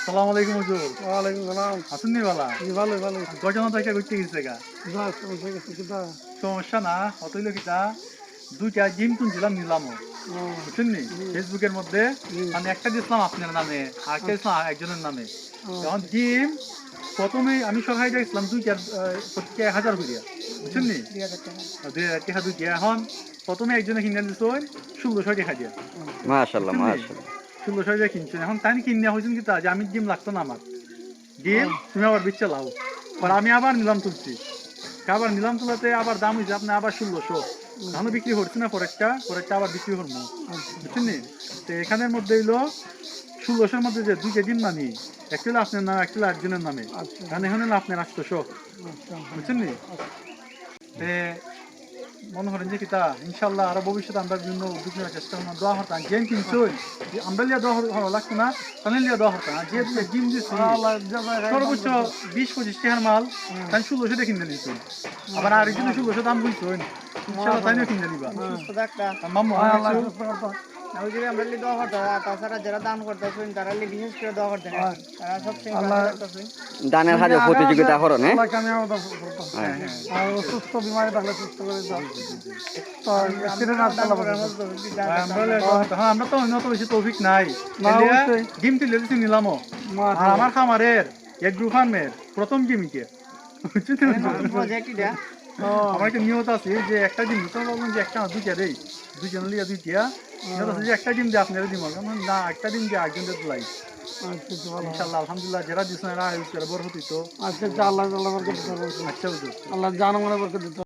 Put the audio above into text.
সালাম আলাইকুম হুজুর। ওয়ালাইকুম সালাম। আছেন নি বালা? জি ভালো ভালো। কয়জন থেকে ঘুরতে গেছে গা? যা সমস্যা গেছে কিতা? সমস্যা না, অত হইলো কিতা? ২টা জিম কিনছিলাম নিলামও। ও বুঝছেন নি? জি ফেসবুকের মধ্যে জি মানে একটা দিছিলাম আপনার নামে, আরেকটা আচ্ছা দিছিলাম একজনের নামে। এখন আচ্ছা জিম ১ম এই আমি সরকারি দেখছিলাম ২টার প্রত্যেকে ১,০০০ কইরা। বুঝছেন নি? ২,০০০ টাকা। ২,০০০ টাকা ২টা। এখন ১ম এ একজনে কিনা দিছেন ১৬০০ টাকা দিয়া। মাশাআল্লাহ, বুঝছেন নি? মাশাআল্লাহ। ১৬০০ টাকা কিনছেন। এখন তাই কিনে হইছেন কিতা যে আমি জিম লাগতো না আমার। ও ডিম তুমি আবার বিচ্ছা লাও। পরে আমি আবার নিলাম তুলছি। আবার নিলাম তোলাতে আবার দাম হইছে আপনার আবার ১৬০০। এখনো বিক্রি হচ্ছে না পরেরটা আবার বিক্রি করবো। আচ্ছা বুঝছেন নি? তো এখানের মধ্যে হইলো ১৬০০ মধ্যে যে ২ টা ডিম মানি, একটা হলো আপনার নামে, একটা হলো একজনের নামে। আচ্ছা কারণ এখানে হলো আপনার ৮০০। আচ্ছা বুঝছেন নি? তে মনে করেন যে কিতা ইনশাআল্লাহ আরো ভবিষ্যতে আমরা বিভিন্ন উদ্যোগ নেওয়ার চেষ্টা করবো। দোয়া হতাম গেম কিনছই আমরা লিয়া দোয়া হওয়া লাগতো না, তাহলে লিয়া দোয়া হতাম। আর যে জিম দিছি আল্লাহ জাযায় সর্বোচ্চ ২০-২৫ টাকার মাল তাই ১৬০০ দিয়ে কিনে নিচ্ছি। আবার আরেকজনে ১৬০০ দাম বুঝছেন ইনশাআল্লাহ তাইও কিনে নিবা। সুস্থ একটা আর মাম্মু আল্লাহ কিছু সুস্থ করতো। ওই যে আমরা লিয়ে দোয়া করতে হয়, তাছাড়া যারা দান করতেছেন তারা লিয়ে বিশেষ করে দোয়া করতে হয়। তারা সবসময় আল্লাহ পাশে থাকতেছেন। দানের হারে প্রতিযোগিতা করো না? আল্লাহ কামিয়াব করতো। হ্যাঁ হ্যাঁ আর সুস্থ বিমারি থাকলে সুস্থ করে দাও। তো অ্যাক্সিডেন্ট আমরাও আর দান চালাবো করার না। মতো তৌফিক দান ভাই, করতে আমরা আল্লাহ। হ্যাঁ আমরা তো উন্নত বেশি তৌফিক নাই না, অবশ্যই। গিম তুলে দিছি নিলামও। আর মাশাআল্লাহ। আমার খামারের এক গ্রুপ ফার্মের প্রথম গিমিকে বুঝছেন তো? নতুন প্রজেক্ট এটা। ও আমার একটা নিয়ত আছে যে একটা ডিম তো বললাম যে একটা না দুইটা দেই দুইজন লিয়া দুইটা নিয়ত আছে যে একটা ডিম দিয়ে আপনারা দিব না একটা ডিম দিয়ে একজন দিয়ে লাই আচ্ছা ভালো। ইনশাআল্লাহ আলহামদুলিল্লাহ যারা দিচ্ছেন এরা ইউজ করে বড় হতো আচ্ছা আল্লাহ আল্লাহ বরকত দিতে হবে। আচ্ছা হুজুর। আল্লাহ জানো মনে বরকত দিতে হবে।